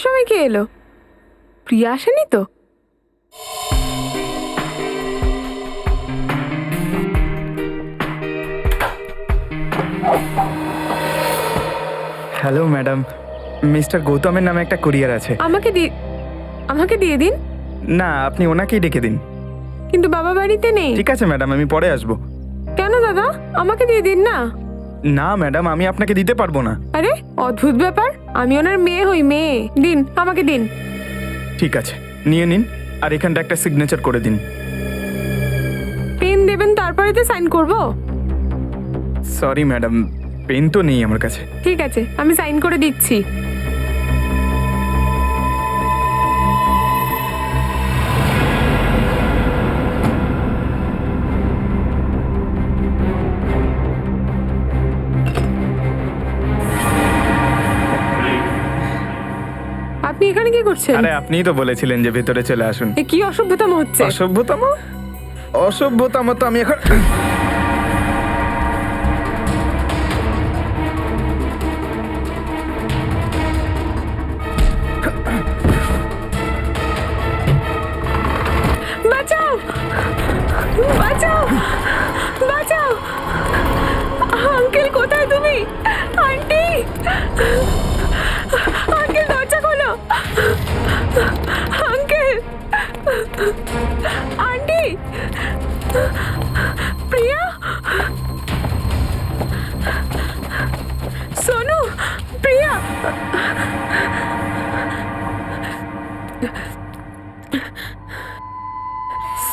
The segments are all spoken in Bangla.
সময় কে এলো? প্রিয়া আসেনি তো? হ্যালো ম্যাডাম, মিস্টার গৌতমের নামে একটা কুরিয়ার আছে। আমাকে দিয়ে দিন। না, আপনি ওনাকেই ডেকে দিন। কিন্তু বাবা বাড়িতে নেই। ঠিক আছে ম্যাডাম, আমি পরে আসবো। কেন দাদা, আমাকে দিয়ে দিন না। না ম্যাডাম, আমি আপনাকে দিতে পারবো না। আরে অদ্ভুত ব্যাপার, আমি ওনার মেয়ে হই, মেয়ে। দিন, আমাকে দিন। ঠিক আছে, নিয়ে নিন, আর এখানটা একটা সিগনেচার করে দিন। পেন দেবেন, তারপরে তো সাইন করব। সরি ম্যাডাম, পেন তো নেই আমার কাছে। ঠিক আছে, আমি সাইন করে দিচ্ছি। আপনি এখানে কি করছেন? আরে আপনিই তো বলেছিলেন যে ভেতরে চলে আসুন। এ কি অসভ্যতাম হচ্ছে? অসভ্যতম? অসভ্যতম তো আমি এখন... বাঁচাও, বাঁচাও, বাঁচাও। আঙ্কেল কোথায় তুমি? আন্টি, আঙ্কেল দরজা খোলো। আঙ্কেল, আন্টি, প্রিয়া, সোনু, প্রিয়া।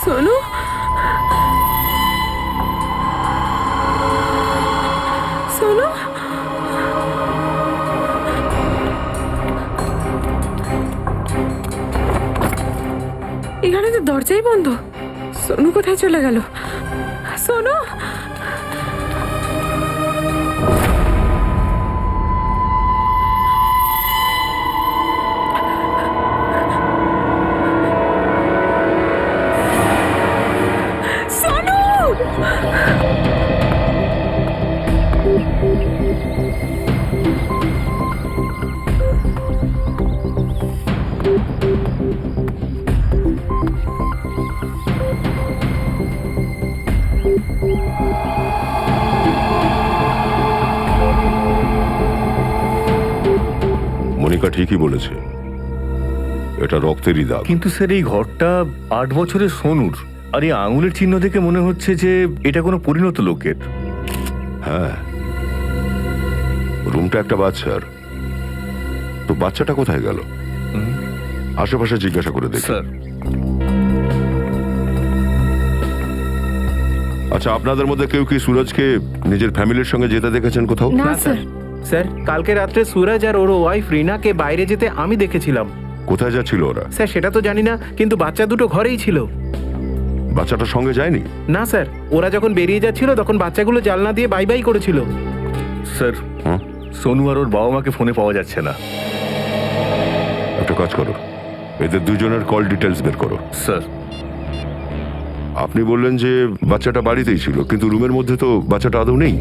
সোনু, সোনু, এখানে তো দরজাই বন্ধ। সোনু কোথায় চলে গেল? সোনু, সোনু। মনিকা ঠিকই বলেছে, এটা রক্তেরই দাগ। কিন্তু স্যার এই ঘরটা 8 বছরের সোনুর, আর এই আঙুলের চিহ্ন দেখে মনে হচ্ছে যে এটা কোনো পরিণত লোকের। হ্যাঁ, রুমটা একটা বাচ্চার। তো বাচ্চাটা কোথায় গেল? আশেপাশে জিজ্ঞাসা করে দেখি। স্যার, আচ্ছা, আপনাদের মধ্যে কেউ কি সুরজকে নিজের ফ্যামিলির সঙ্গে যেতে দেখেছেন কোথাও? না স্যার। স্যার, কালকে রাত্রে সুরজ আর ওর ওয়াইফ রিনাকে বাইরে যেতে আমি দেখেছিলাম। কোথায় যাচ্ছিল ওরা? স্যার সেটা তো জানি না, কিন্তু বাচ্চা দুটো ঘরেই ছিল। বাচ্চাটার সঙ্গে যায়নি? না স্যার, ওরা যখন বেরিয়ে যাচ্ছিল তখন বাচ্চাগুলো জানলা দিয়ে বাই বাই করেছিল। স্যার, হুম? সোনু আর ওর বাবা মাকে ফোনে পাওয়া যাচ্ছে না। একটা কাজ করো, এদের দুজনের কল ডিটেলস বের করো। স্যার, আপনি বললেন যে বাচ্চাটা বাড়িতেই ছিল, কিন্তু রুমের মধ্যে তো বাচ্চাটা আদৌ নেই।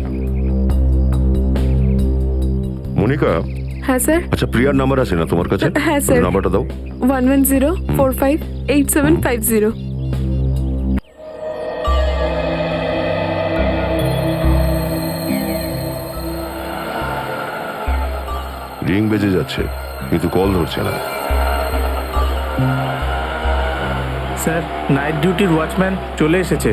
মনিকা, হ্যাঁ স্যার। আচ্ছা প্রিয়ার নাম্বার আছে না তোমার কাছে? হ্যাঁ, স্যার। নাম্বারটা দাও। 110458750। রিং বেজে যাচ্ছে, কিন্তু কল ধরছে না। স্যার, নাইট ডিউটির ওয়াচম্যান চলে এসেছে।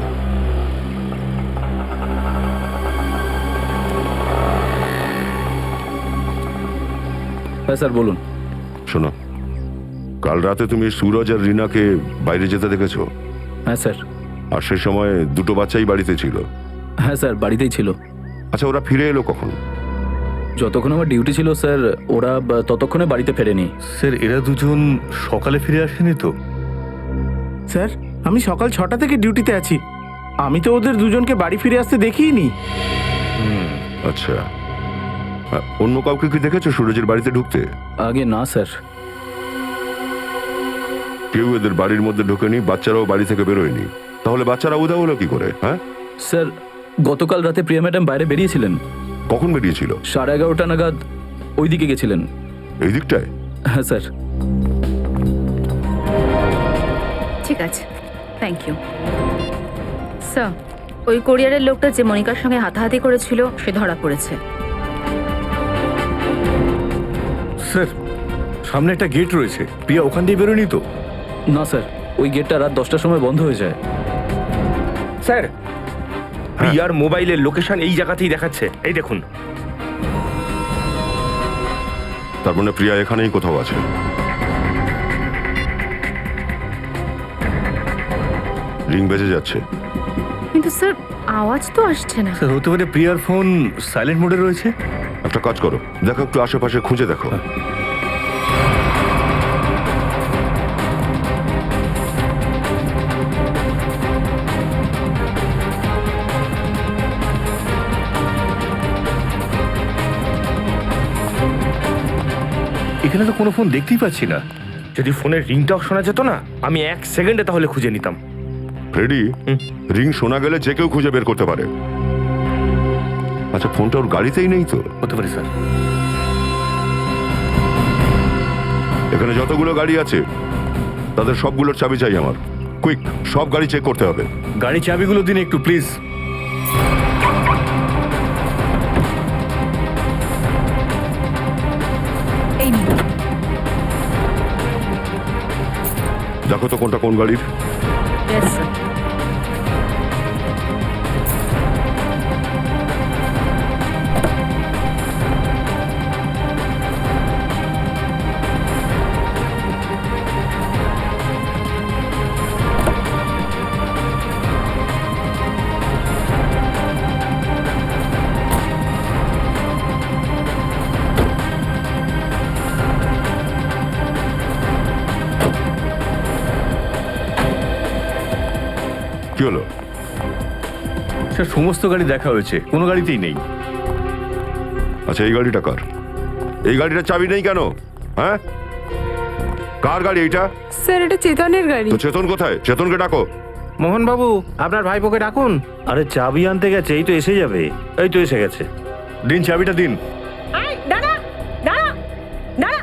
হ্যাঁ স্যার, বলুন। শোনো, কাল রাতে তুমি সুরজ আর রিনাকে বাইরে যেতে দেখেছো? হ্যাঁ স্যার। আর সেই সময় দুটো বাচ্চাই বাড়িতে ছিল? হ্যাঁ স্যার, বাড়িতেই ছিল। আচ্ছা, ওরা ফিরে এলো কখন? যতক্ষণ আমার ডিউটি ছিল স্যার, ওরা ততক্ষণে বাড়িতে ফেরেনি। স্যার এরা দুজন সকালে ফিরে আসেনি তো? স্যার, আমি সকাল 6টা থেকে ডিউটিতে আছি, আমি তো ওদের দুজনকে বাড়ি ফিরে আসতে দেখিনি। আচ্ছা, অন্য কাউকে কি দেখেছো সুরজের বাড়িতে ঢুকতে? আগে না স্যার। কেউ এদের বাড়ির মধ্যে ঢোকেনি, বাচ্চারাও বাড়ি থেকে বেরোয়নি। তাহলে বাচ্চারা উধাও হলো কি করে? হ্যাঁ স্যার, গতকাল রাতে প্রিয়া ম্যাডাম বাইরে বেরিয়েছিলেন। কখন বেরিয়েছিল? 11:30 নাগাদ ওইদিকে গেছিলেন। এই দিকটায়? হ্যাঁ স্যার। ঠিক আছে, থ্যাংক ইউ স্যার। ওই কোরিয়ারের লোকটা যে মনিকার সঙ্গে হাতাহাতি করেছিল সে ধরা পড়েছে। স্যার, সামনে একটা গেট রয়েছে, প্রিয়া ওখান দিয়ে বেরোয়নি তো? না স্যার, ওই গেটটা রাত 10টার সময় বন্ধ হয়ে যায়। স্যার, প্রিয়ার মোবাইলের লোকেশন এই জায়গাতেই দেখাচ্ছে, এই দেখুন। তার মানে প্রিয়া এখানেই কোথাও আছে। রিং বেজে যাচ্ছে। কিন্তু স্যার আওয়াজ তো আসছে না। স্যার, হতে পারে প্রিয়ার ফোন সাইলেন্ট মোডে রয়েছে। একটা কাজ করো, দেখো একটু আশেপাশে খুঁজে দেখো। এখানে তো কোনো ফোন দেখতেই পাচ্ছি না। যদি ফোনের রিংটাও শোনা যেত না, আমি 1 সেকেন্ডে তাহলে খুঁজে নিতাম। ফ্রেডি, রিং শোনা গেলে যে কেউ খুঁজে বের করতে পারে। আচ্ছা, ফোনটা ওর গাড়িতেই নেই তো? হতে পারে স্যার। এখানে যতগুলো গাড়ি আছে তাদের সবগুলোর চাবি চাই আমার। কুইক, সব গাড়ি চেক করতে হবে। গাড়ি চাবিগুলো দিন একটু প্লিজ। এই নিন। দেখো তো কোনটা কোন গাড়ির। Yes sir. কি হলো? স্যার, সমস্ত গাড়ি দেখা হয়েছে, কোনো গাড়িতেই নেই। আচ্ছা, এই গাড়িটা কার? এই গাড়িটার চাবি নেই কেন? হ্যাঁ, কার গাড়ি এইটা? স্যার এটা চেতনের গাড়ি। তো চেতন কোথায়? চেতনকে ডাকো। মোহনবাবু, আপনার ভাইপোকে ডাকুন। আরে চাবি আনতে গেছে, এই তো এসে যাবে। এই তো এসে গেছে। দিন চাবিটা দিন। দাঁড়া দাঁড়া দাঁড়া,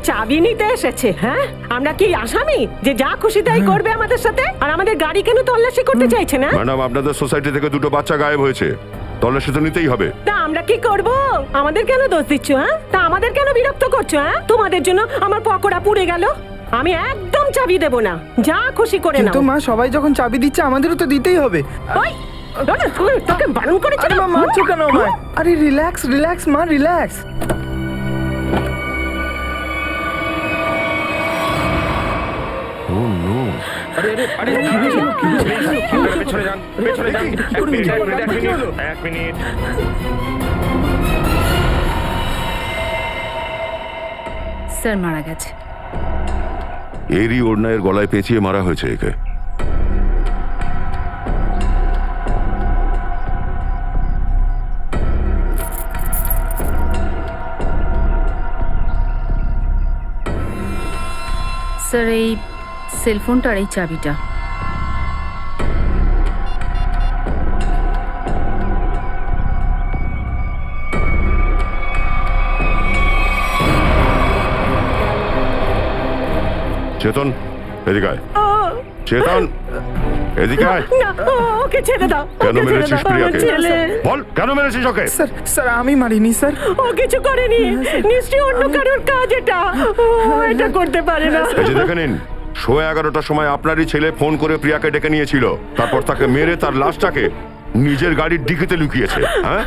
চাবি নিতে এসেছে? হ্যাঁ, আমরা কি আসামি যে যা খুশি তাই করবে আমাদের সাথে? আর আমাদের গাড়ি কেন তল্লাশি করতে চাইছে না? ম্যাডাম, আপনাদের সোসাইটি থেকে দুটো বাচ্চা গায়েব হয়েছে, তল্লাশি তো নিতেই হবে। তা আমরা কি করব? আমাদের কেন দোষ দিচ্ছ? হ্যাঁ, তা আমাদের কেন বিরক্ত করছো? হ্যাঁ, তোমাদের জন্য আমার পকোড়া পুড়ে গেল। আমি একদম চাবি দেব না, যা খুশি করে নাও। কিন্তু মা, সবাই যখন চাবি দিচ্ছে আমাদেরও তো দিতেই হবে। ওই, দাঁড়া, তোকে বারণ করেছি আরে না? মা, মারছো কেন আমায়? আরে রিল্যাক্স রিল্যাক্স মা, রিল্যাক্স। পেছনে যান, পেছনে যান। এক মিনিট। স্যার মারা গেছে। এরই ওড়নায়ের গলায় পেঁচিয়ে মারা হয়েছে একে। স্যার এই সেলফোনটার এই চাবিটা। চেতন, এদিকে আয়। চেতন, এদিকে আয়। না, ওকে ছেড়ে দাও। কেন ওকে ছেড়ে মেরেছিস দাও, প্রিয়াকে? আমার ছেলে। বল, কেন মেরেছিস ওকে? স্যার স্যার, আমি মারিনি স্যার। ও কিছু করেনি, নিশ্চয়ই অন্য কারোর কাজ এটা। ও এটা করতে পারে না। এই যে দেখে নিন, 11:30টার সময় আপনারই ছেলে ফোন করে প্রিয়াকে ডেকে নিয়েছিল, তারপর তাকে মেরে তার লাশটাকে নিজের গাড়ির ডিকিতে লুকিয়েছে। হ্যাঁ,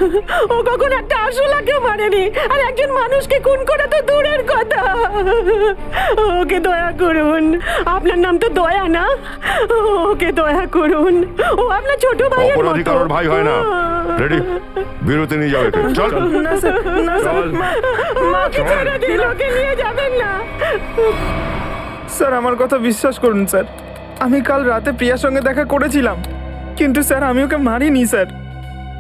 ও কখন একটা আশলাকে মারেনি, আর একজন মানুষকে খুন করা তো দূরের কথা। ওকে দয়া করুন, আপনার নাম তো দয়া না? ওকে দয়া করুন, ও আপনার ছোট ভাইয়ের মতো। অপরাধী কারোর ভাই হয় না। রেডি, বিরতি নিয়ে যাও একে। চল। না স্যার, না স্যার, মাকে ছেড়ে দিন, ওকে নিয়ে যাবেন না। স্যার আমার কথা বিশ্বাস করুন স্যার, আমি কাল রাতে প্রিয়ার সঙ্গে দেখা করেছিলাম, কিন্তু স্যার আমি ওকে মারিনি স্যার,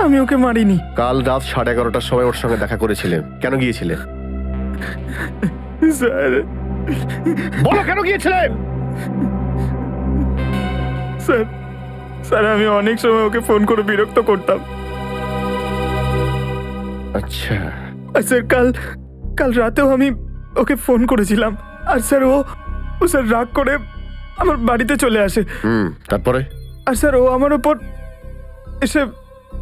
আমি ওকে মারিনি। কাল রাত 11:30টার সময় ওর সঙ্গে দেখা করেছিলেন, কেন গিয়েছিলেন? স্যার, বলো কেন গিয়েছিলেন? স্যার স্যার আমি অনেক সময় ওকে ফোন করে বিরক্ত করতাম। আচ্ছা, আর স্যার কাল রাতেও আমি ওকে ফোন করেছিলাম, আর স্যার ও স্যার রাগ করে আমার বাড়িতে চলে আসে। তারপরে? আর স্যার ও আমার ওপর এসে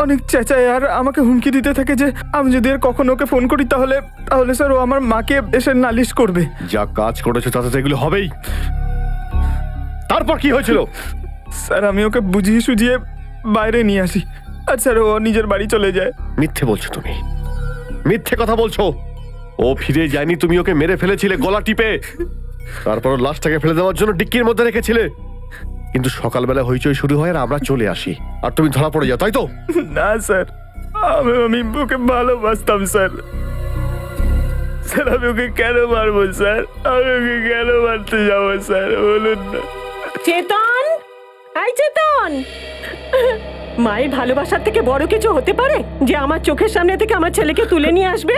অনেক চেঁচায় আর আমাকে হুমকি দিতে থাকে যে আমি যদি আর কখনো ওকে ফোন করি তাহলে স্যার ও আমার মাকে এসে নালিশ করবে। যা কাজ করেছো তাতে তো এগুলো হবেই। তারপর কি হয়েছিল? স্যার আমি ওকে বুঝিয়ে সুঝিয়ে বাইরে নিয়ে আসি আর স্যার ও নিজের বাড়ি চলে যায়। মিথ্যে বলছো তুমি, মিথ্যে কথা বলছো। ও ফিরে যায়নি, তুমি ওকে মেরে ফেলেছিলে গলা টিপে, তারপর ওর লাশটাকে ফেলে দেওয়ার জন্য ডিক্কির মধ্যে রেখেছিলে। কিন্তু সকালবেলা হইচই শুরু হয় আর আমরা চলে আসি আর তুমি ধরা পড়ে যাও, তাই তো? না স্যার, আমি ওকে ভালোবাসতাম স্যার। স্যার আমি ওকে কেন মারবো স্যার? আমি ওকে কেন মারতে যাবো স্যার বলুন না। চেতন, এই চেতন, মায়ের ভালোবাসার থেকে বড় কিছু হতে পারে যে আমার চোখের সামনে থেকে আমার ছেলেকে তুলে নিয়ে আসবে?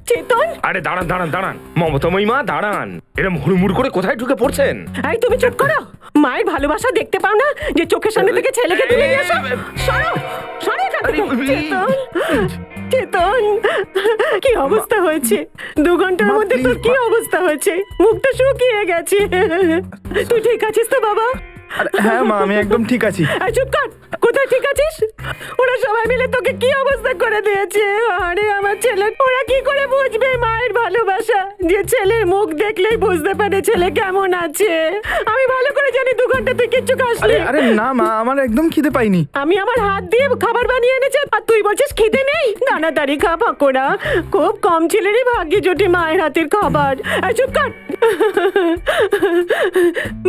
চেতন, আরে দাঁড়ান দাঁড়ান দাঁড়ান, মমতাময়ী মা দাঁড়ান। এরম হুড়মুড় করে কোথায় ঢুকে পড়ছেন? এই তুমি চুপ করো। মায়ের ভালোবাসা দেখতে পাও না যে চোখের সামনে থেকে ছেলেকে তুলে নিয়ে আসো? সরো, সরো এখান থেকে। চেতন, চেতন, কি অবস্থা হয়েছে? 2 ঘন্টার মধ্যে তোর কি অবস্থা হয়েছে? মুখটা শুকিয়ে গেছে। তুই ঠিক আছিস তো বাবা? হ্যাঁ মা, আমি একদম ঠিক আছি। এই চুপ কর, কোথায় ঠিক আছিস? ওরা সবাই মিলে তোকে কি অবস্থা করে দিয়েছে? আরে আমার ছেলে, ওরা কি করে বুঝবে মায়ের ভালোবাসা? যে ছেলের মুখ দেখলেই বুঝতে পারে ছেলে কেমন আছে। আমি ভালো করে জানি 2 ঘন্টা তুই কিচ্ছু খাসনি। আরে না মা, আমার একদম খিদে পাইনি। আমি আমার হাত দিয়ে খাবার বানিয়ে এনেছি আর তুই বলছিস খিদে নেই? দানাদারি খা পকোড়া। খুব কম ছেলেরই ভাগ্যে জোটে মায়ের হাতের খাবার। এই চুপ কর।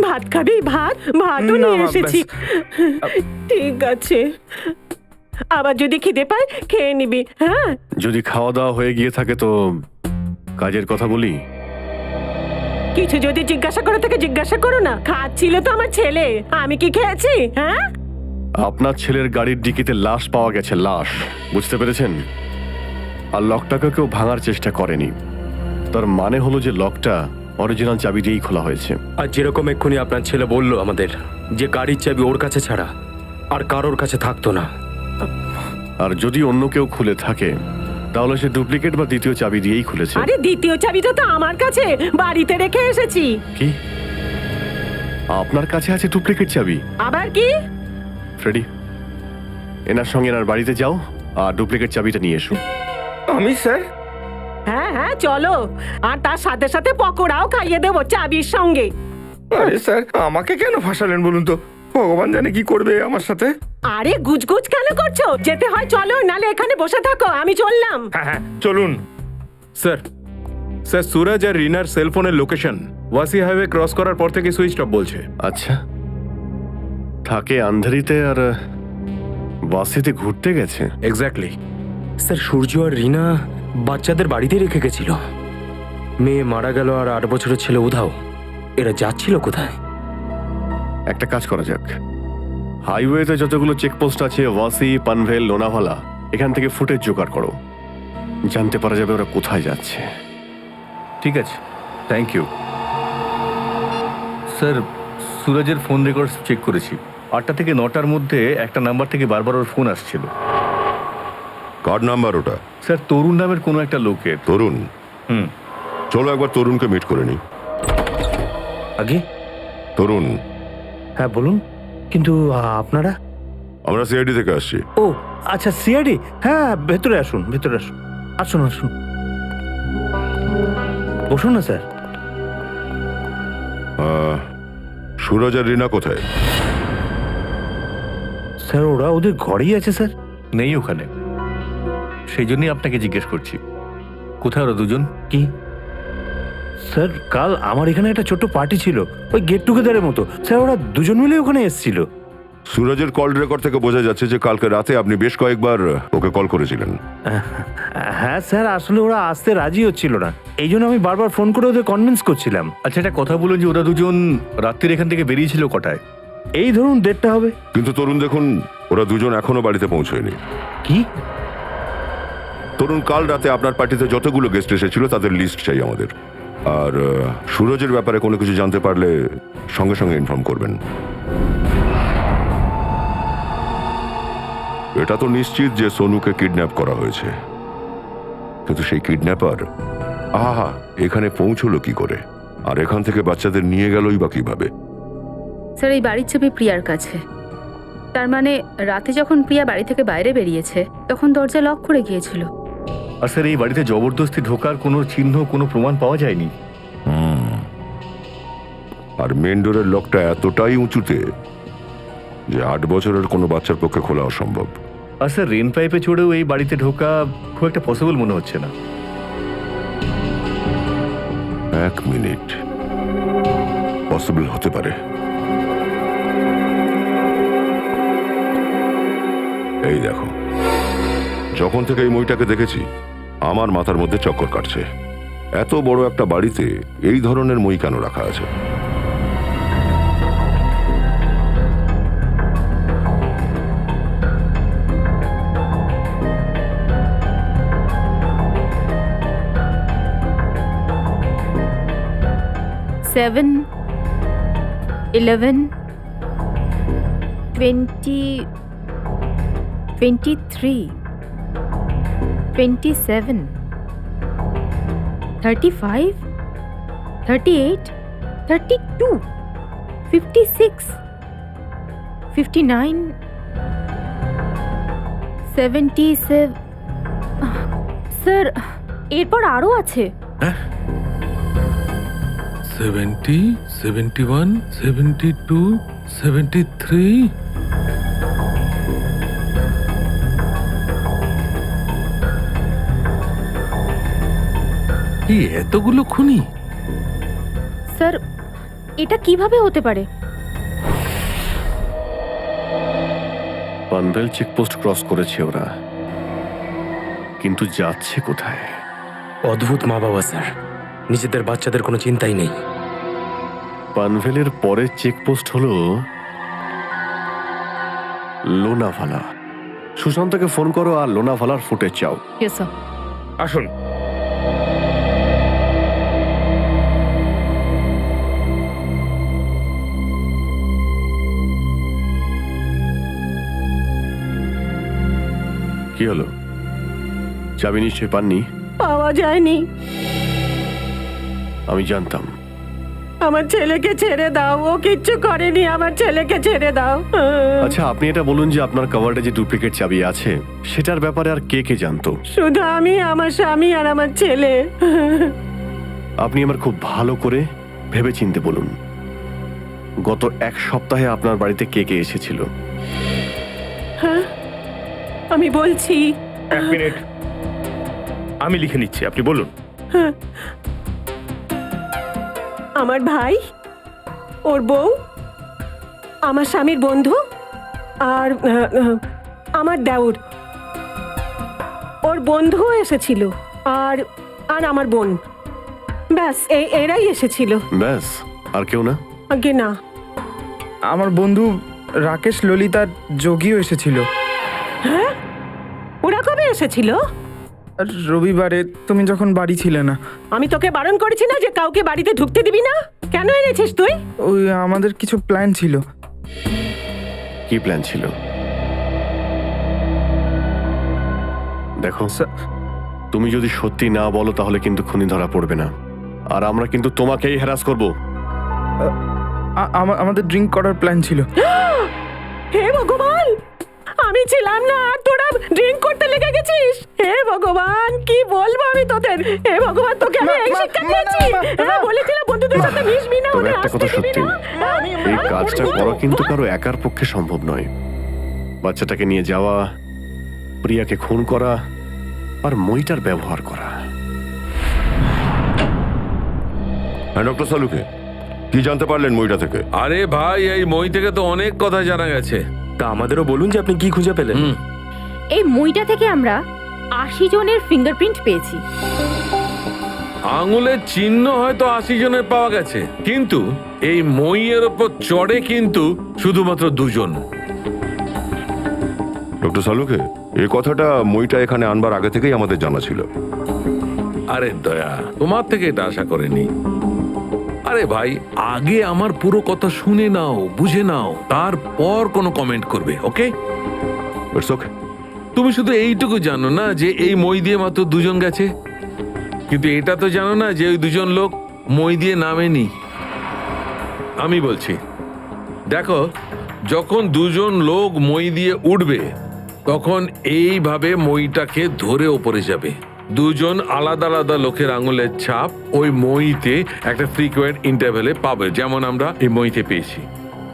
ভাত খাবি? ভাতও না, নিয়ে মা, এসেছি। ঠিক আছে, আবার যদি খিদে পায় খেয়ে নিবি। হ্যাঁ, যদি খাওয়া দাওয়া হয়ে গিয়ে থাকে তো কাজের কথা বলি। কিছু যদি জিজ্ঞাসা করে থাকে জিজ্ঞাসা করো না। খাচ্ছিল তো আমার ছেলে, আমি কি খেয়েছি? হ্যাঁ, আপনার ছেলের গাড়ির ডিকিতে লাশ পাওয়া গেছে, লাশ, বুঝতে পেরেছেন? আর লকটাকে কেউ ভাঙার চেষ্টা করেনি। তার মানে হলো যে লকটা অরিজিনাল চাবি দিয়েই খোলা হয়েছে। আর যেরকম এক্ষুনি আপনার ছেলে বললো আমাদের যে গাড়ির চাবি ওর কাছে ছাড়া আর কারোর কাছে থাকতো না। আর যদি অন্য কেউ খুলে থাকে তাহলে সে ডুপ্লিকেট বা দ্বিতীয় চাবি দিয়েই খুলেছে। আরে দ্বিতীয় চাবিটা তো আমার কাছে, বাড়িতে রেখে এসেছি। কি আপনার কাছে আছে ডুপ্লিকেট চাবি? আবার কি? ফ্রেডি, এনার সঙ্গে এনার বাড়িতে যাও আর ডুপ্লিকেট চাবিটা নিয়ে এসো। আমি স্যার? হ্যাঁ হ্যাঁ চলো, আর তার সাথে সাথে পকোড়াও খাইয়ে দেবো চাবির সঙ্গে। আরে স্যার, আমাকে কেন ফাঁসালেন বলুন তো? ভগবান জানে কি করবে আমার সাথে। আরে গুজগুজ কেন করছো? যেতে হয় চলো, নালে এখানে বসে থাকো, আমি চললাম। হ্যাঁ হ্যাঁ চলুন। স্যার, সুরজ আর রিনার সেলফোনের লোকেশন ওয়াসি হাইওয়ে ক্রস করার পর থেকে সুইচ অফ বলছে। আচ্ছা, থাকে আন্ধেরিতে আর বাসিতে ঘুরতে গেছে। এক্স্যাক্টলি। স্যার, সূর্য আর রিনা বাচ্চাদের বাড়িতে রেখে গেছিল। মেয়ে মারা গেল আর 8 বছরের ছেলে উধাও। এরা যাচ্ছিল কোথায়? একটা কাজ করা যাক, হাইওয়েতে যতগুলো চেকপোস্ট আছে, ওয়াসি, পানভেল, লোনাভালা, এখান থেকে ফুটেজ জোগাড় করো, জানতে পারা যাবে ওরা কোথায় যাচ্ছে। ঠিক আছে, থ্যাংক ইউ স্যার। সুরজের ফোন রেকর্ডস চেক করেছি। 8টা থেকে 9টার মধ্যে একটা নাম্বার থেকে বারবার ওর ফোন আসছিল। কার নাম্বার ওটা? স্যার, তরুণ নামের কোনো একটা লোকের। তরুণ? হুম। চলো একবার তরুণকে মিট করে নি। আগে? তরুণ? হ্যাঁ বলুন। কিন্তু আপনারা? আমরা সিআইডি থেকে আসছি। ও আচ্ছা, সিআইডি। হ্যাঁ, ভেতরে আসুন, ভেতরে আসুন। আসুন আসুন, বসুন না স্যার। সুরজ আর রিনা কোথায়? স্যার, ওরা ওদের ঘরেই আছে স্যার। নেই ওখানে, সেই জন্যই আপনাকে জিজ্ঞেস করছি কোথায় ওরা দুজন। কি স্যার, কাল আমার এখানে একটা ছোট্ট পার্টি ছিল, ওই গেট টুগেদারের মতো। স্যার, ওরা দুজন মিলে ওখানে এসেছিল। সুরজের কল রেকর্ড থেকে বোঝা যাচ্ছে যে কালকে রাতে আপনি বেশ কয়েকবার ওকে কল করেছিলেন। হ্যাঁ স্যার, আসলে ওরা আসতে রাজি হচ্ছিল না, এই জন্য আমি বারবার ফোন করে ওদের কনভিন্স করছিলাম। আচ্ছা, একটা কথা বলুন যে ওরা দুজন রাত্রির এখান থেকে বেরিয়েছিল কটায়? এই ধরুন 1:30 হবে। কিন্তু তরুণ দেখুন, ওরা দুজন এখনো বাড়িতে পৌঁছয়নি। কি? তরুণ, কাল রাতে আপনার পার্টিতে যতগুলো গেস্ট এসেছিল তাদের লিস্ট চাই আমাদের। আর সুরজের ব্যাপারে কোনো কিছু জানতে পারলে সঙ্গে সঙ্গে ইনফর্ম করবেন। এটা তো নিশ্চিত যে সোনুকে কিডন্যাপ করা হয়েছে, কিন্তু সেই কিডন্যাপার এখানে পৌঁছলো কি করে? আর এখান থেকে বাচ্চাদের নিয়ে গেলই বা কিভাবে? স্যার এই বাড়ির ছবি প্রিয়ার কাছে। তার মানে রাতে যখন প্রিয়া বাড়ি থেকে বাইরে বেরিয়েছে তখন দরজা লক করে গিয়েছিল। আর স্যার এই বাড়িতে জবরদস্তি ঢোকার কোনো চিহ্ন, কোনো প্রমাণ পাওয়া যায়নি। আর মেন ডোরের লকটা এতটাই উঁচুতে যে 8 বছরের কোনো বাচ্চার পক্ষে খোলা অসম্ভব। আর স্যার রেন পাইপে চড়েও এই বাড়িতে ঢোকা খুব একটা পসিবল মনে হচ্ছে না। 1 মিনিট, পসিবল হতে পারে। এই দেখো, যখন থেকে এই মইটাকে দেখেছি আমার মাথার মধ্যে চক্কর কাটছে। এত বড় একটা বাড়িতে এই ধরনের মই কেন রাখা আছে? সেভেন 11 20 23 27 35 38 32 56 59 77 স্যার এরপর আরও আছে। 70, 71, 72, 73. কি এতগুলো খুনি? স্যার এটা কিভাবে হতে পারে? পানভেল চেকপোস্ট ক্রস করেছে ওরা, কিন্তু যাচ্ছে কোথায়? অদ্ভুত মা বাবা স্যার, নিজেদের বাচ্চাদের কোনো চিন্তাই নেই। পানভেলের পরের চেকপোস্ট হলো লোনাভালা। সুশান্তকে ফোন করো আর লোনাভালার ফুটেজ চাও। Yes sir. আসুন। কি হলো? চাবি নিশ্চয়ই পাননি। পাওয়া যায়নি। আমি জানতাম। আমার ছেলেকে ছেড়ে দাও, ও কিচ্ছু করেনি, আমার ছেলেকে ছেড়ে দাও। আচ্ছা আপনি এটা বলুন যে আপনার কাভার্ডে যে ডুপ্লিকেট চাবি আছে সেটার ব্যাপারে আর কে কে জানতো? শুধু আমি, আমার স্বামী আর আমার ছেলে। আপনি আমার খুব ভালো করে ভেবে চিনতে বলুন, গত 1 সপ্তাহে আপনার বাড়িতে কে কে এসেছিল? আমি বলছি। 1 মিনিট, আমি লিখে নিচ্ছি, আপনি বলুন। আমার ভাই, ওর বউ, আমার স্বামীর বন্ধু আর আমার দেওর। ওর বন্ধুও এসেছিল আর আর আমার বোন। ব্যাস এরাই এসেছিল। ব্যাস, আর কেউ না? আগে না। আমার বন্ধু রাকেশ, ললিতা, যোগীও এসেছিল। হ্যাঁ, ওরা কবে এসেছিল? আর রবিবারে তুমি যখন বাড়ি ছিলে না। আমি তোকে বারণ করেছি না যে কাউকে বাড়িতে ঢুকতে দিবি না? কেন এনেছিস তুই? ওই আমাদের কিছু প্ল্যান ছিল। কি প্ল্যান ছিল? দেখো, তুমি যদি সত্যি না বলো তাহলে কিন্তু খুনি ধরা পড়বে না, আর আমরা কিন্তু তোমাকেই হ্যারাস করব। আমাদের ড্রিঙ্ক করার প্ল্যান ছিল। হে ভগবান, আমি ছিলাম না আর তোরা ড্রিঙ্ক করতে লেগে গেছিস। হে ভগবান, কি বলবো আমি তোদের? হে ভগবান, তোকে আমি এই শিক্ষা দিয়েছি? হ্যাঁ, বলেছিলাম বন্ধুদের সাথে মিশবি না, তবে ওদের একটা কথা আসতে দিবি সত্যি, না। এই কাজটা করা কিন্তু কারো একার পক্ষে সম্ভব নয়। বাচ্চাটাকে নিয়ে যাওয়া, প্রিয়াকে খুন করা আর মইটার ব্যবহার করা। হ্যাঁ ডক্টর সালুকে, কি জানতে পারলেন মইটা থেকে? আরে ভাই, এই মই থেকে তো অনেক কথা জানা গেছে। তা আমাদেরও বলুন যে আপনি কি খুঁজে পেলেন। এই মইটা থেকে আমরা 80 জনের ফিঙ্গারপ্রিন্ট পেয়েছি। আঙুলের চিহ্ন হয়তো 80 জনের পাওয়া গেছে, কিন্তু এই মইয়ের ওপর চড়ে কিন্তু শুধুমাত্র 2 জন। ডক্টর সালুকে, এই কথাটা মইটা এখানে আনবার আগে থেকেই আমাদের জানা ছিল। আরে দয়া, তোমার থেকে এটা আশা করিনি। আরে ভাই, আগে আমার পুরো কথা শুনে নাও, বুঝে নাও, তারপর কোনো কমেন্ট করবে, ওকে? It's okay. তুমি শুধু এইটুকু জানো না যে এই মই দিয়ে মাত্র 2 জন গেছে, কিন্তু এটা তো জানো না যে ওই 2 জন লোক মই দিয়ে নামেনি। আমি বলছি, দেখো, যখন দুজন লোক মই দিয়ে উঠবে তখন এইভাবে মইটাকে ধরে ওপরে যাবে। দুজন আলাদা আলাদা লোকের আঙুলের ছাপ ওই মইতে একটা ফ্রিকোয়েন্ট ইন্টারভেলে পাবে, যেমন আমরা এই মইতে পেয়েছি।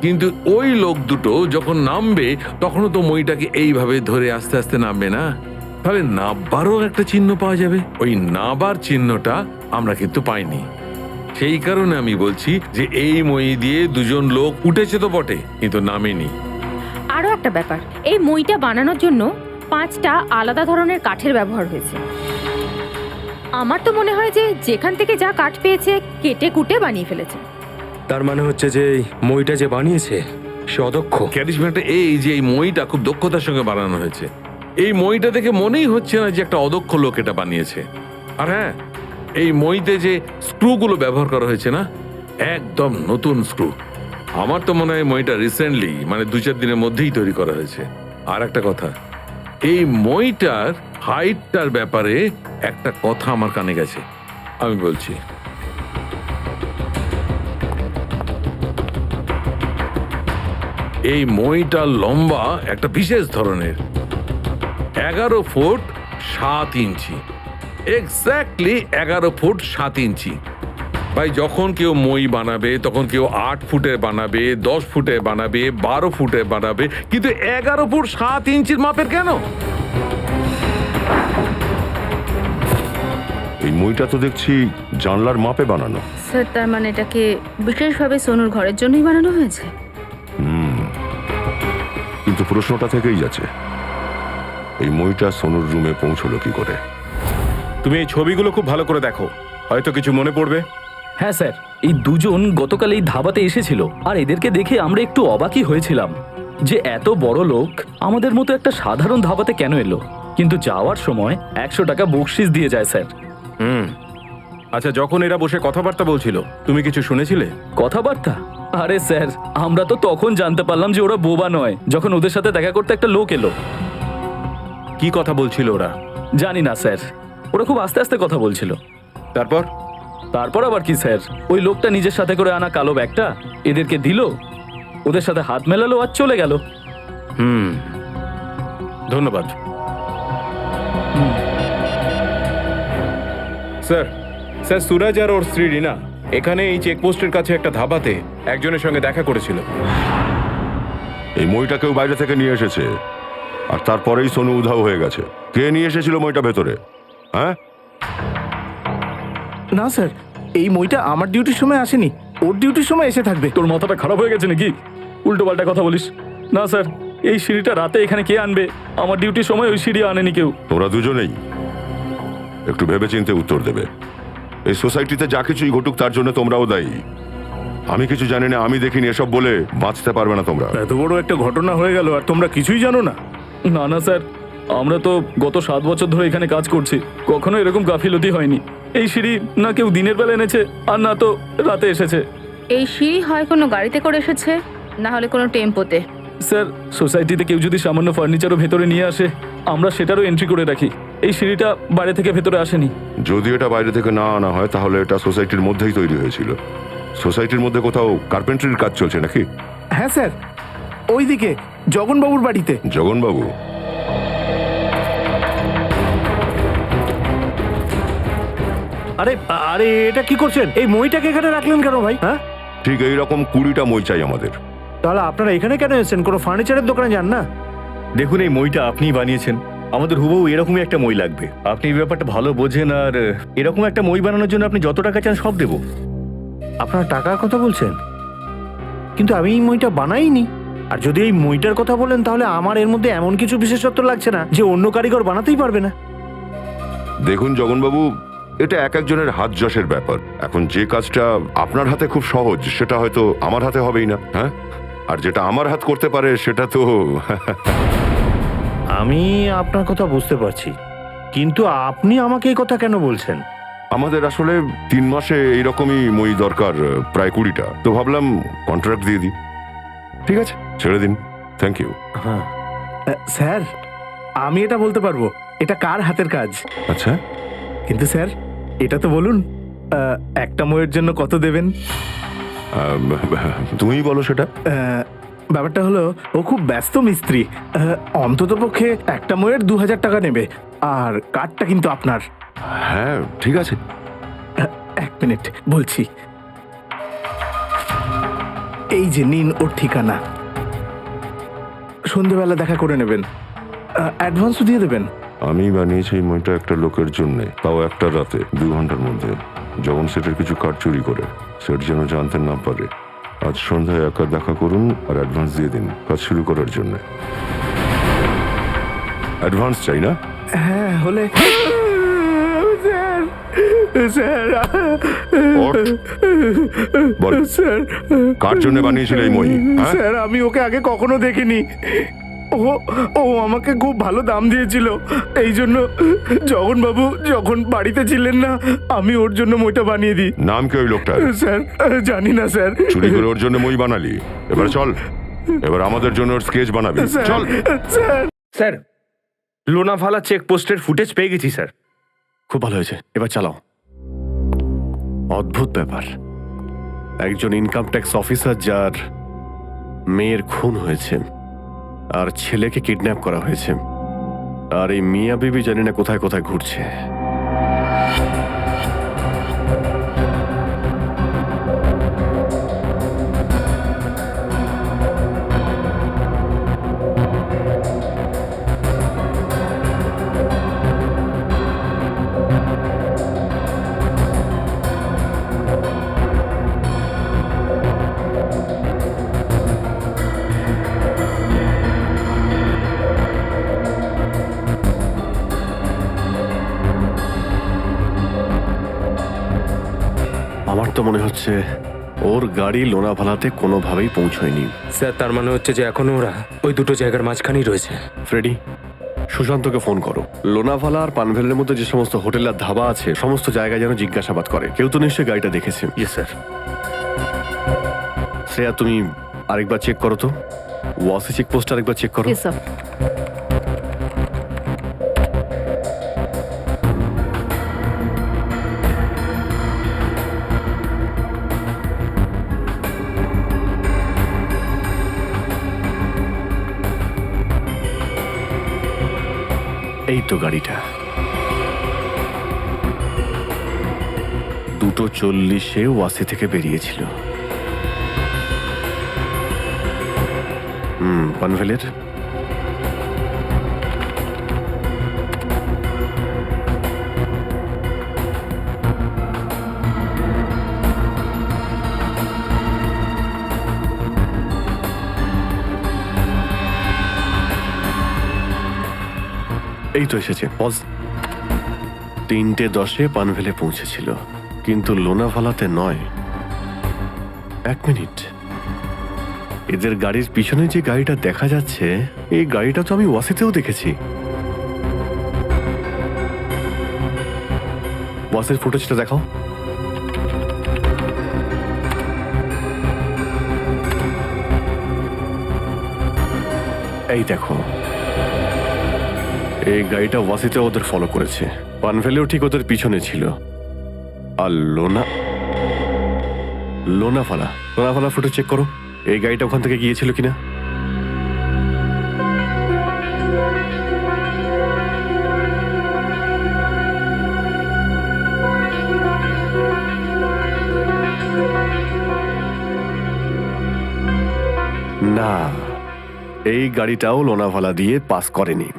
কিন্তু ওই লোক দুটো যখন নামবে তখনও তো মইটাকে এইভাবে ধরে আস্তে আস্তে নামবে না, তাহলে নাববারও একটা চিহ্ন পাওয়া যাবে। ওই নাবার চিহ্নটা আমরা কিন্তু পাইনি। সেই কারণে আমি বলছি যে এই মই দিয়ে দুজন লোক উঠেছে তো বটে, কিন্তু নামেনি। আরও একটা ব্যাপার, এই মইটা বানানোর জন্য 5টা আলাদা ধরনের কাঠের ব্যবহার হয়েছে। আমার তো মনে হয় যে যেখান থেকে যা কাঠ পেয়েছে কেটে কুটে বানিয়ে ফেলেছে। তার মানে হচ্ছে যে এই মইটা যে বানিয়েছে সে অদক্ষ। ক্যারিশমাটা এই যে এই মইটা খুব দক্ষতার সঙ্গে বানানো হয়েছে। এই মইটা দেখে মনেই হচ্ছে না যে একটা অদক্ষ লোক এটা বানিয়েছে। আর হ্যাঁ, এই মইতে যে স্ক্রুগুলো ব্যবহার করা হয়েছে না, একদম নতুন স্ক্রু। আমার তো মনে হয় মইটা রিসেন্টলি, মানে 2-4 দিনের মধ্যেই তৈরি করা হয়েছে। আর একটা কথা, এই মইটার হাইটটার ব্যাপারে একটা কথা আমার কানে গেছে, আমি বলছি। এই মইটার লম্বা একটা বিশেষ ধরনের, 11 ফুট 7 ইঞ্চি। এক্স্যাক্টলি 11 ফুট 7 ইঞ্চি। ভাই, যখন কেউ মই বানাবে তখন কেউ 8 ফুটের বানাবে, 10 ফুটের বানাবে, 12 ফুটের বানাবে, কিন্তু 11 ফুট 7 ইঞ্চির মাপের কেন? এই মইটা তো দেখছি জানলার মাপে বানানো। স্যার, তার মানে এটাকে বিশেষভাবে সোনুর ঘরের জন্যই বানানো হয়েছে। কিন্তু প্রশ্নটা থেকেই যাচ্ছে, এই মইটা সোনুর রুমে পৌঁছলো কি করে? তুমি এই ছবিগুলো খুব ভালো করে দেখো, হয়তো কিছু মনে পড়বে। হ্যাঁ স্যার, এই দুজন গতকাল এই ধাবাতে এসেছিল, আর এদেরকে দেখে আমরা একটু অবাকই হয়েছিলাম যে এত বড় লোক আমাদের মতো একটা সাধারণ ধাবাতে কেন এলো। কিন্তু যাওয়ার সময় 100 টাকা বকশিস দিয়ে যায় স্যার। আচ্ছা, যখন এরা বসে কথাবার্তা বলছিল তুমি কিছু শুনেছিলে? কথাবার্তা? আরে স্যার, আমরা তো তখন জানতে পারলাম যে ওরা বোবা নয়, যখন ওদের সাথে দেখা করতে একটা লোক এলো। কি কথা বলছিল ওরা? জানি না স্যার, ওরা খুব আস্তে আস্তে কথা বলছিল। তারপর? তারপর আবার কি স্যার, ওই লোকটা নিজের সাথে করে আনা কালো ব্যাগটা এদেরকে দিল, ওদের সাথে হাত মেলালো আর চলে গেল। ধন্যবাদ স্যার। স্যার, সুরাজ আর ওর স্ত্রী রিনা এখানে এই চেকপোস্টের কাছে একটা ধাবাতে একজনের সঙ্গে দেখা করেছিল। এই মইটা কেউ বাইরে থেকে নিয়ে এসেছে, আর তারপরেই সোনু উধাও হয়ে গেছে। কে নিয়ে এসেছিল মইটা ভেতরে? হ্যাঁ, না স্যার, এই মইটা আমার ডিউটির সময় আসেনি, ওর ডিউটির সময় এসে থাকবে। তোর মাথাটা খারাপ হয়ে গেছে নাকি? উল্টো পাল্টা কথা বলিস না স্যার। এই সিঁড়িটা রাতে এখানে কে আনবে? আমার ডিউটির সময় ওই সিঁড়ি আনেনি কেউ। তোমরা দুজনেই একটু ভেবেচিন্তে উত্তর দেবে। এই সোসাইটিতে যা কিছুই ঘটুক তার জন্য তোমরাও দায়ী। আমি কিছু জানি না, আমি দেখিনি, এসব বলে বাঁচতে পারবে না তোমরা। এত বড় একটা ঘটনা হয়ে গেল আর তোমরা কিছুই জানো না? না না স্যার, আমরা তো গত 7 বছর ধরে এখানে কাজ করছি, কখনো এরকম গাফিলতি হয়নি। এই সিঁড়ি না কেউ দিনের বেলা এনেছে আর না তো রাতে এসেছে। এই সিঁড়ি হয় কোনো গাড়িতে করে এসেছে, না হলে কোনো টেম্পোতে। স্যার, সোসাইটিতে কেউ যদি সামান্য ফার্নিচারও ভেতরে নিয়ে আসে আমরা সেটারও এন্ট্রি করে রাখি। এই সিঁড়িটা বাইরে থেকে ভেতরে আসেনি। যদি এটা বাইরে থেকে না আনা হয় তাহলে এটা সোসাইটির মধ্যেই তৈরি হয়েছিল। সোসাইটির মধ্যে কোথাও কার্পেন্ট্রির কাজ চলছে নাকি? হ্যাঁ স্যার, ওইদিকে জগনবাবুর বাড়িতে। জগনবাবু? আরে আরে, এটা কি করছেন? এই মইটাকে এখানে রাখলেন কেন ভাই? হ্যাঁ, ঠিক এইরকম 20টা মই চাই আমাদের। তাহলে আপনারা এখানে কেন এসেছেন? কোনো ফার্নিচারের দোকানে যান না? দেখুন, এই মইটা আপনিই বানিয়েছেন, আমাদের হুবহু এরকমই একটা মই লাগবে। আপনি এই ব্যাপারটা ভালো বোঝেন, আর এরকম একটা মই বানানোর জন্য আপনি যত টাকা চান সব দেবো। আপনারা টাকার কথা বলছেন, কিন্তু আমি এই মইটা বানাইনি। আর যদি এই মইটার কথা বলেন তাহলে আমার এর মধ্যে এমন কিছু বিশেষত্ব লাগছে না যে অন্য কারিগর বানাতেই পারবে না। দেখুন জগনবাবু, এটা এক একজনের হাত যশের ব্যাপার। এখন যে কাজটা আপনার হাতে খুব সহজ সেটা হয়তো আমার হাতে হবেই না। হ্যাঁ, আর যেটা আমার হাত করতে পারে সেটা তো আমি আপনার কথা বুঝতে পারছি, কিন্তু আপনি আমাকে এই কথা কেন বলছেন? আমাদের আসলে 3 মাসে এইরকমই মই দরকার, প্রায় 20টা। তো ভাবলাম কন্ট্রাক্ট দিয়ে দিই। ঠিক আছে, ছেড়ে দিন। Thank you. হ্যাঁ স্যার, আমি এটা বলতে পারবো এটা কার হাতের কাজ। আচ্ছা, কিন্তু স্যার এটা তো বলুন। একটা মইয়ের জন্য কত দেবেন? তুমি বলো সেটা। ব্যাপারটা হলো ও খুব ব্যস্ত মিস্ত্রি, অন্তত পক্ষে একটা মইয়ের 2000 টাকা নেবে, আর কাঠটা কিন্তু আপনার। হ্যাঁ ঠিক আছে। 1 মিনিট বলছি, এই যে নিন ওর ঠিকানা, সন্ধেবেলা দেখা করে নেবেন, অ্যাডভান্সও দিয়ে দেবেন। আমি বানিয়েছি এই মইটা একটা লোকের জন্য, তাও একটা রাতে 2 ঘন্টার মধ্যে। যখন সেটার কিছু কাঠ চুরি করে, সেট যেন জানতে না পারে। আজ সন্ধ্যায় একা দেখা করুন আর অ্যাডভান্স দিয়ে দিন কাজ শুরু করার জন্য। অ্যাডভান্স চাই না? হ্যাঁ হলে স্যার ওঠ। বল, স্যার কার জন্য বানিয়েছিল এই মই? হ্যাঁ? স্যার আমি ওকে আগে কখনো দেখিনি। ও ও আমাকে খুব ভালো দাম দিয়েছিল, এই জন্য জগনবাবু যখন বাড়িতে ছিলেন না, আমি ওর জন্য মইটা বানিয়ে দিই। নাম কি ওই লোকটা? স্যার জানি না স্যার। চুরি করে ওর জন্য মই বানালি, এবার চল, এবার আমাদের জন্য ওর স্কেচ বানাবি। স্যার, চল। স্যার স্যার, লোনাভালা চেকপোস্টের ফুটেজ পেয়ে গেছি স্যার। খুব ভালো হয়েছে, এবার চালাও। অদ্ভুত ব্যাপার, একজন ইনকাম ট্যাক্স অফিসার যার মেয়ের খুন হয়েছে আর ছেলেকে কিডন্যাপ করা হয়েছে, আর এই মিয়া বিবি জানি না কোথায় কোথায় ঘুরছে। আমার তো মনে হচ্ছে ওর গাড়ি লোনাভালাতে কোনোভাবেই পৌঁছয়নি। স্যার, তার মানে হচ্ছে যে এখনো ওরা ওই দুটো জায়গার মাঝখানেই রয়েছে। ফ্রেডি, সুশান্তকে ফোন করো। লোনাভালা আর পানভেলের মধ্যে যে সমস্ত হোটেল আর ধাবা আছে, সমস্ত জায়গায় যেন জিজ্ঞাসাবাদ করে। কেউ তো নিশ্চয়ই গাড়িটা দেখেছে। Yes sir. শ্রেয়া, তুমি আরেকবার চেক করো তো, ওয়াসি চেকপোস্ট আরেকবার চেক করো। স্যার এই তো গাড়িটা 2:40 ওয়াসি থেকে বেরিয়েছিল। পানভেলের এই তো এসেছে। পজ। 3:10 পানভেলে পৌঁছেছিল, কিন্তু লোনাভালাতে নয়। 1 মিনিট, এদের গাড়ির পিছনে যে গাড়িটা দেখা যাচ্ছে, এই গাড়িটা তো আমি ওয়াসিতেও দেখেছি। ওয়াসির ফুটেজটা দেখাও। এই দেখো, এই গাড়িটা ওয়াসিতে ওদের ফলো করেছে, পানভেলেও ঠিক ওদের পিছনে ছিল। আর লোনাভালা ফুটেজ চেক করো, এই গাড়িটা ওখান থেকে গিয়েছিল কিনা। না, এই গাড়িটাও লোনাভালা দিয়ে পাস করেনি।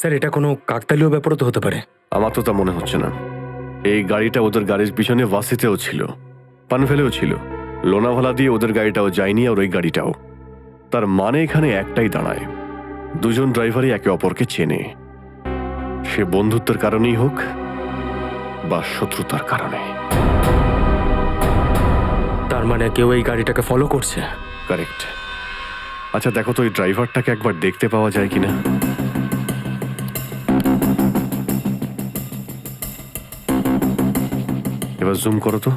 স্যার, এটা কোনো কাকতালীয় ব্যাপারও তো হতে পারে। আমার তো তা মনে হচ্ছে না। এই গাড়িটা ওদের গাড়ির পিছনে ওয়াসিতেও ছিল, পানভেলেও ছিল। লোনাভালা দিয়ে ওদের গাড়িটাও যায়নি, আর ওই গাড়িটাও। তার মানে এখানে একটাই দাঁড়ায়, দুজন ড্রাইভারই একে অপরকে চেনে, সে বন্ধুত্বের কারণেই হোক বা শত্রুতার কারণে। তার মানে কেউ এই গাড়িটাকে ফলো করছে। কারেক্ট। আচ্ছা দেখো তো, ওই ড্রাইভারটাকে একবার দেখতে পাওয়া যায় কিনা। এবার জুম করো তো।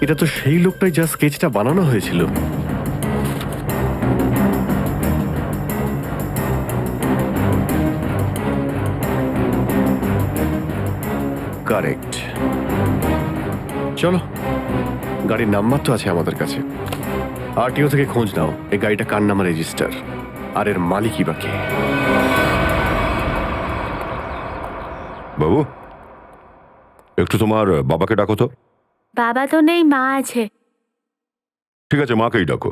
এটা তো সেই লোকটাই যা স্কেচটা বানানো হয়েছিল। কারেক্ট। চলো, গাড়ির নাম্বার তো আছে আমাদের কাছে। আরটিও থেকে খোঁজ নাও এই গাড়িটা কার নামে রেজিস্টার, আর এর মালিকই বা কে। বাবু, একটু তোমার বাবাকে ডাকো তো। বাবা তো নেই, মা আছে। ঠিক আছে, মাকেই ডাকো।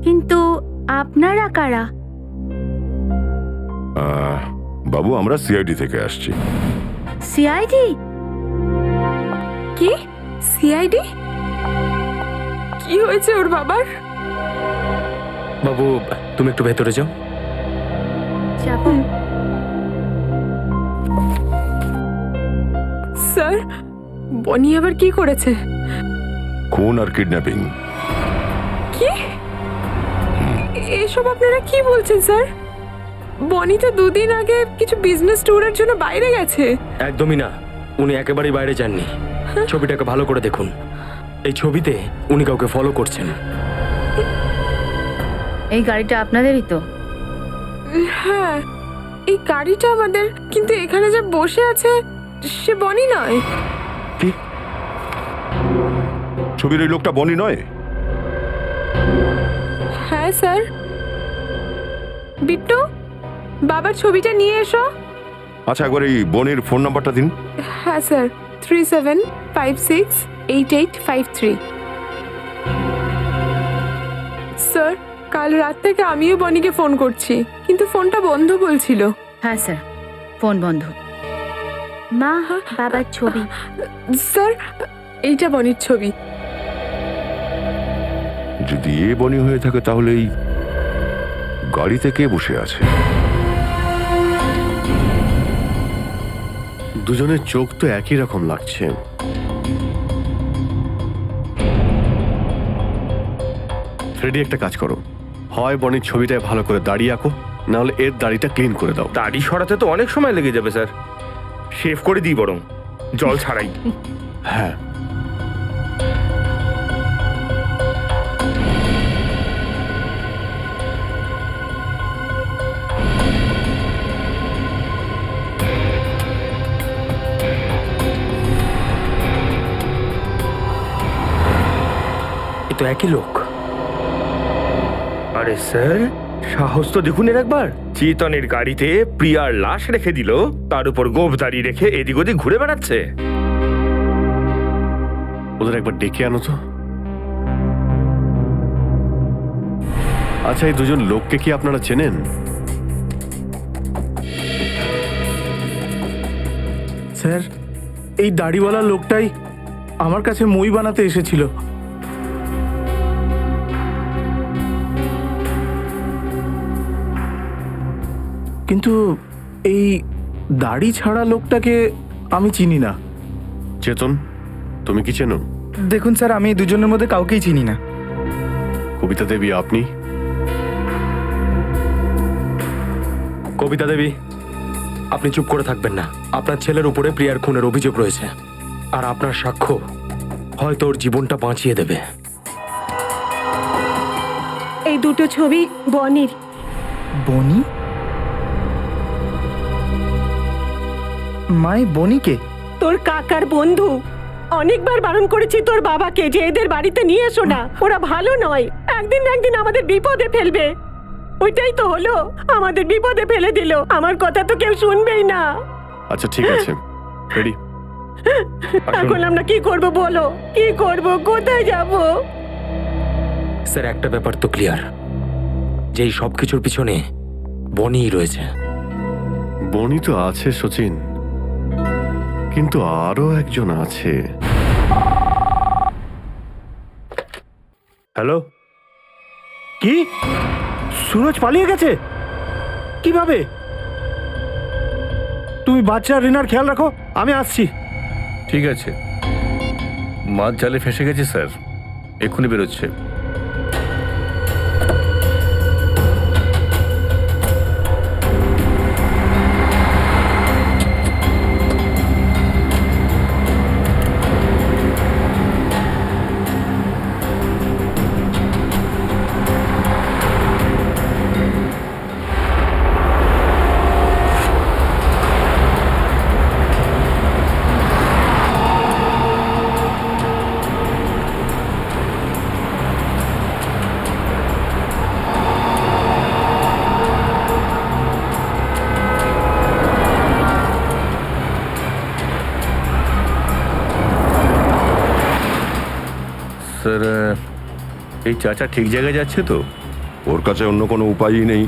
কিন্তু আপনারা কারা? বাবু, আমরা সিআইডি থেকে আসছি। সিআইডি? কি সিআইডি? কি হয়েছে ওর বাবার? বাবু, তুমি একটু ভেতরে যাও। যাবো। স্যার, বনি আবার কি করেছে? খুন আর কিডন্যাপিং। কি এসব আপনারা কি বলছেন স্যার? বনি তো 2 দিন আগে কিছু বিজনেস ট্যুরের জন্য বাইরে গেছে। একদমই না, উনি একেবারেই বাইরে যাননি। ছবিটাকে ভালো করে দেখুন, এই ছবিতে উনি কাউকে ফলো করছেন। এই গাড়িটা আপনাদেরই তো? হ্যাঁ, এই গাড়িটা আমাদের, কিন্তু এখানে যে বসে আছে সে বনি নয়। কি? ছবির এই লোকটা বনি নয়? হ্যাঁ স্যার। বিট্টু, বাবার ছবিটা নিয়ে এসো। আচ্ছা, একবার এই বনির ফোন নাম্বারটা দিন। হ্যাঁ স্যার, 37568853। স্যার, কাল রাত থেকে আমিও বনিকে ফোন করছি, কিন্তু ফোনটা বন্ধ বলছিল। হ্যাঁ স্যার, ফোন বন্ধ। মা, বাবার ছবি। স্যার, এইটা বনির ছবি। যদি এ বনি হয়ে থাকে তাহলে এই গাড়িতে কে বসে আছে? দুজনের চোখ তো একই রকম লাগছে। ফ্রেডি, একটা কাজ করো, হয় বনির ছবিটায় ভালো করে দাড়ি আঁকো, নাহলে এর দাড়িটা ক্লিন করে দাও। দাড়ি সরাতে তো অনেক সময় লেগে যাবে স্যার, শেভ করে দিই বরং, জল ছাড়াই। হ্যাঁ, এ তো একই লোক। আরে স্যার, সাহস তো দেখুন এর একবার। চেতনের গাড়িতে প্রিয়ার লাশ রেখে দিল, তার উপর গোপ দাঁড়িয়ে রেখে এদিক ওদিক ঘুরে বেড়াচ্ছে। ওদের একবার ডেকে আনো তো। আচ্ছা, এই দুজন লোককে কি আপনারা চেনেন? স্যার, এই দাড়িওয়ালা লোকটাই আমার কাছে মই বানাতে এসেছিল। কিন্তু এই দাড়ি ছাড়া লোকটাকে আমি চিনি না। চেতন, তুমি কি চেনো? দেখুন স্যার, আমি দুজনের মধ্যে কাউকেই চিনি না। কবিতা দেবী, আপনি? কবিতা দেবী, আপনি চুপ করে থাকবেন না। আপনার ছেলের উপরে প্রিয়ার খুনের অভিযোগ রয়েছে, আর আপনার সাক্ষ্য হয়তো ওর জীবনটা বাঁচিয়ে দেবে। এই দুটো ছবি বনির। বনি? মাই বনিকে? তোর কাকার বন্ধু। অনেকবার বারণ করেছি তোর বাবাকে যে এদের বাড়িতে নিয়ে এসো না, ওরা ভালো নয়, একদিন না একদিন আমাদের বিপদে ফেলবে। ওইটাই তো হলো, আমাদের বিপদে ফেলে দিল। আমার কথা তো কেউ শুনবেই না। আচ্ছা, ঠিক আছে, রেডি। এখন আমরা কি করব বলো? কি করব? কোথায় যাব? স্যার, একটা ব্যাপার তো ক্লিয়ার, যে এই সব কিছুর পিছনে বনিই রয়েছে। বনি তো আছে সচিন, কিন্তু আরো একজন আছে। হ্যালো? কি? সুরজ পালিয়ে গেছে? কিভাবে? তুমি বাচ্চা রিনার খেয়াল রাখো, আমি আসছি। ঠিক আছে, মাছ জালে ফেসে গেছে স্যার, এক্ষুনি বেরোচ্ছে। এই চাচা ঠিক জায়গায় যাচ্ছে তো? ওর কাছে অন্য কোনো উপায়ই নেই।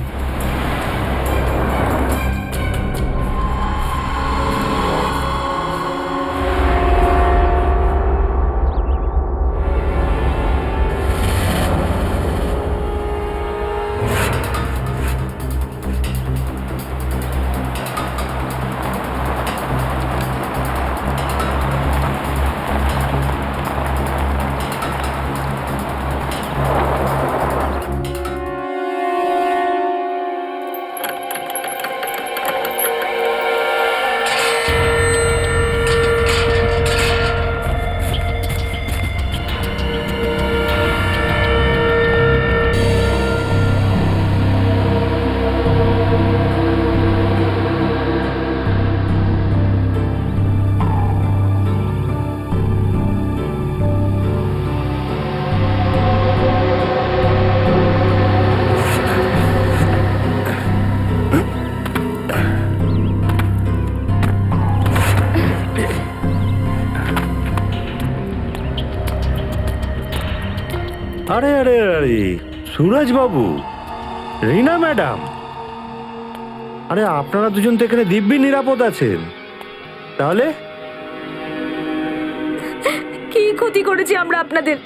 আরে আরে আরে, সুরজ বাবু, রিনা ম্যাডাম, আরে আপনারা দুজন তো এখানে দিব্যি নিরাপদ আছেন। তাহলে কি ক্ষতি করেছি আমরা আপনাদের?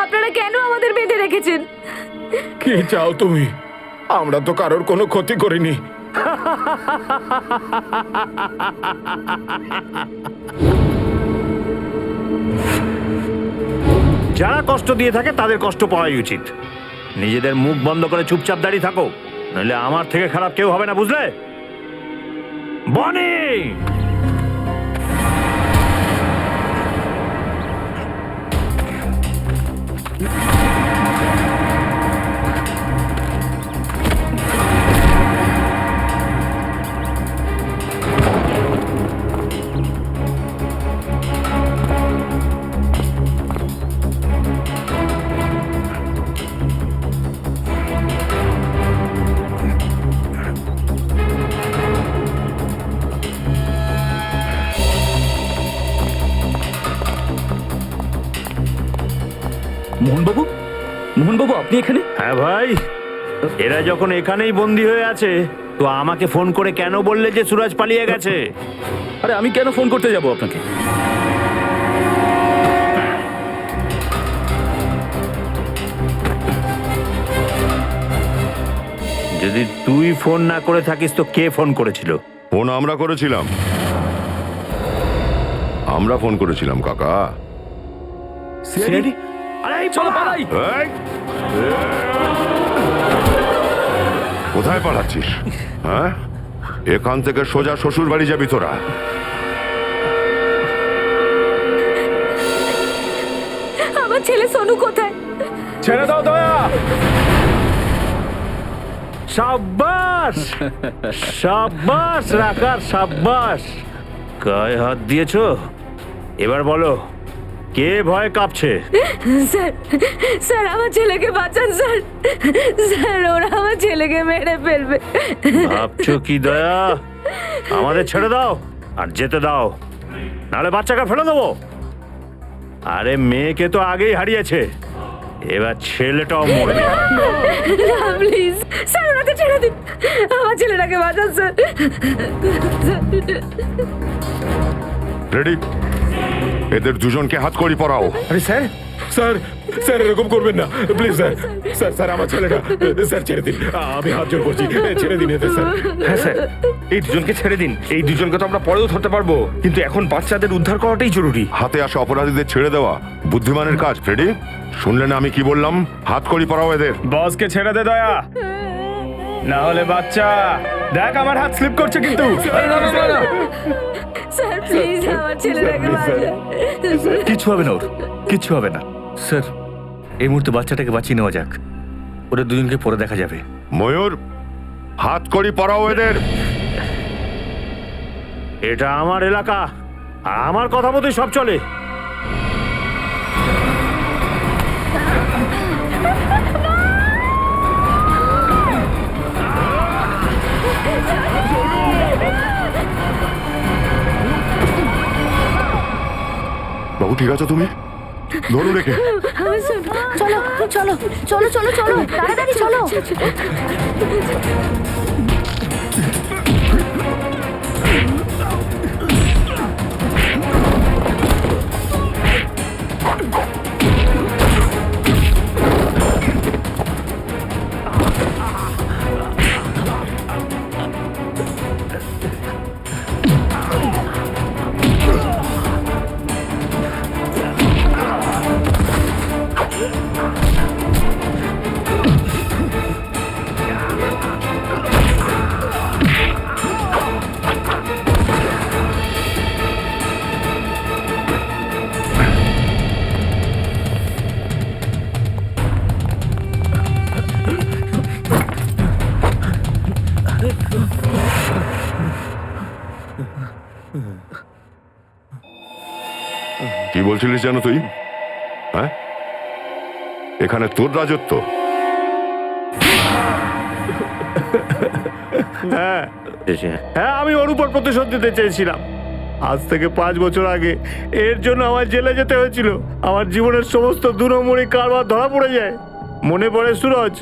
আপনারা কেন আমাদের বেঁধে রেখেছেন? কি চাও তুমি? আমরা তো কারোর কোনো ক্ষতি করিনি। যারা কষ্ট দিয়ে থাকে তাদের কষ্ট পাওয়াই উচিত। নিজেদের মুখ বন্ধ করে চুপচাপ দাঁড়িয়ে থাকো, নইলে আমার থেকে খারাপ কেউ হবে না, বুঝলে? বনি, মোহনবাবু, মোহনবাবু আপনি এখানে? হ্যাঁ ভাই, এরা যখন এখানেই বন্দি হয়ে আছে তো আমাকে ফোন করে কেন বললে যে সুরজ পালিয়ে গেছে? আরে আমি কেন ফোন করতে যাব আপনাকে? যদি তুই ফোন না করে থাকিস তো কে ফোন করেছিল? ফোন আমরা করেছিলাম, আমরা ফোন করেছিলাম কাকা। সিআইডি? আরে চলো পালাই। এই! কোথায় পালাচ্ছিস? হ্যাঁ, এখান থেকে সোজা শ্বশুর বাড়ি যাবি তোরা। আমার ছেলে সোনু কোথায়? ছেড়ে দাও দয়া। সাব্বাস, সাব্বাস রাকার, সাব্বাস। গায়ে হাত দিয়েছো? এবার বলো, কে ভয় কাঁপছে? স্যার, স্যার আমার ছেলেকে বাঁচান স্যার। স্যার ওরা আমার ছেলেকে মেরে ফেলবে। ভাবছো কি দয়া? আমাদের ছেড়ে দাও আর যেতে দাও, নাহলে বাচ্চাকে ফেলে দেবো। আরে মেয়েকে তো আগেই হারিয়েছে, এবার ছেলেটাও মরবে। না প্লিজ স্যার, ওনাকে ছেড়ে দিন। আমার ছেলেটাকে বাঁচান স্যার। রেডি? এদের দুজনকে হাত করি পরাও। আরে স্যার, স্যার, স্যার এরকম করবেন না প্লিজ স্যার। স্যার, স্যার আমার ছেলেটা, স্যার ছেড়ে দিন, আমি হাত জোর করছি, ছেড়ে দিন এদের স্যার। হ্যাঁ স্যার, এই দুজনকে ছেড়ে দিন। এই দুজনকে তো আমরা পরেও ধরতে পারবো, কিন্তু এখন বাচ্চাদের উদ্ধার করাটাই জরুরি। হাতে আসা অপরাধীদের ছেড়ে দেওয়া বুদ্ধিমানের কাজ। ফ্রেডি, শুনলে না আমি কি বললাম? হাত করি পরাও এদের। বসকে ছেড়ে দে দয়া, না হলে বাচ্চা। দেখ আমার হাত স্লিপ করছে কিন্তু। স্যার প্লিজ আমার ছেলেটাকে বাঁচান। কিচ্ছু হবে না ওর, কিচ্ছু হবে না। স্যার, এই মুহূর্তে বাচ্চাটাকে বাঁচিয়ে নেওয়া যাক, ওরা দুজনকে পরে দেখা যাবে। ময়ূর, হাত করি পরাও এদের। এটা আমার এলাকা, আর আমার কথা মতোই সব চলে। বাবু ঠিক আছো তুমি? ধরুন রেখে। চলো চলো চলো চলো চলো তাড়াতাড়ি চলো। কি বলছিলিস জানো তুই? হ্যাঁ, এখানে তোর রাজত্ব? হ্যাঁ, আমি ওর উপর প্রতিশোধ দিতে চেয়েছিলাম। আজ থেকে 5 বছর আগে এর জন্য আমার জেলে যেতে হয়েছিল। আমার জীবনের সমস্ত দুনম্বরী কারবার ধরা পড়ে যায়। মনে পড়ে সুরজ?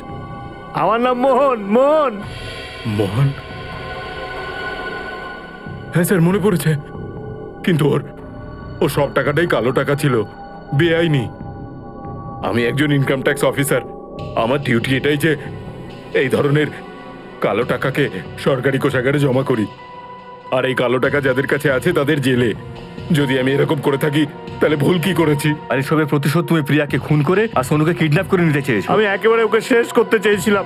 আমার নাম মোহন। মোহন মোহন? হ্যাঁ স্যার, মনে পড়েছে। কিন্তু ও সব টাকাটাই কালো টাকা ছিল, বেআইনি। আমি একজন ইনকাম ট্যাক্স অফিসার। আমার ডিউটি এটাই যে এই ধরনের কালো টাকাকে সরকারি কোষাগারে জমা করি। আর এই কালো টাকা যাদের কাছে আছে তাদের জেলে। যদি আমি এরকম করে থাকি তাহলে ভুল কি করেছি? আর এসবের প্রতিশোধ তুমি প্রিয়াকে খুন করে আর সোনুকে কিডন্যাপ করে নিতে চেয়েছো। আমি একেবারে ওকে শেষ করতে চেয়েছিলাম।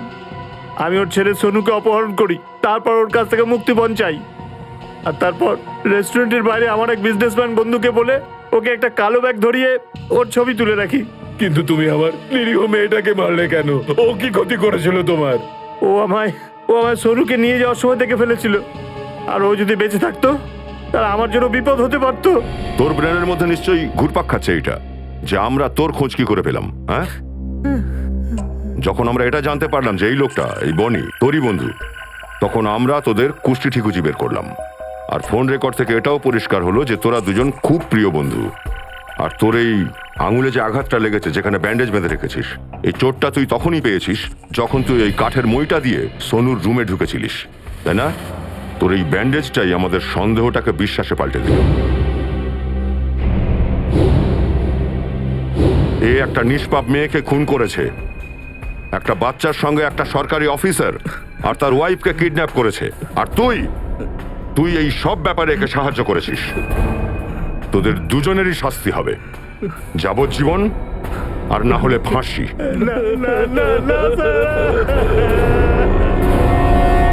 আমি ওর ছেলে সোনুকে অপহরণ করি, তারপর ওর কাছ থেকে মুক্তিপণ চাই। আর তারপর রেস্টুরেন্টের বাইরে আমার এক বিজনেসম্যান বন্ধুকে বলে ওকে একটা কালো ব্যাগ ধরিয়ে ওর ছবি তুলে রাখি। কিন্তু তুমি আমার নিরীহ মেয়েটাকে মারলে কেন? ও কি ক্ষতি করেছিল তোমার? ও আমায় সোনুকে নিয়ে যাওয়ার সময় দেখে ফেলেছিল। আর ও যদি বেঁচে থাকতো তাহলে আমার জন্য বিপদ হতে পারতো। তোর ব্রেনের মধ্যে নিশ্চয়ই ঘুরপাক খাচ্ছে এইটা যে আমরা তোর খোঁজ কি করে পেলাম। হ্যাঁ, যখন আমরা এটা জানতে পারলাম যে এই লোকটা, এই বনি তোরই বন্ধু, তখন আমরা তোদের কুষ্টি ঠিকুচি বের করলাম। আর ফোন রেকর্ড থেকে এটাও পরিষ্কার হলো যে তোরা দুজন খুব প্রিয় বন্ধু। আর তোর এই আঙুলে যে আঘাতটা লেগেছে, যেখানে ব্যান্ডেজ বেঁধে রেখেছিস, এই চোটটা তুই তখনই পেয়েছিস যখন তুই এই কাঠের মইটা দিয়ে সোনুর রুমে ঢুকেছিলিস, তাই না? তোর এই ব্যান্ডেজটাই আমাদের সন্দেহটাকে বিশ্বাসে পাল্টে দিল। এ একটা নিষ্পাপ মেয়েকে খুন করেছে, একটা বাচ্চার সঙ্গে একটা সরকারি অফিসার আর তার ওয়াইফকে কিডন্যাপ করেছে। আর তুই এই সব ব্যাপারে একে সাহায্য করেছিস। তোদের দুজনেরই শাস্তি হবে, যাবজ্জীবন আর না হলে ফাঁসি। না, না, না, না, স্যার।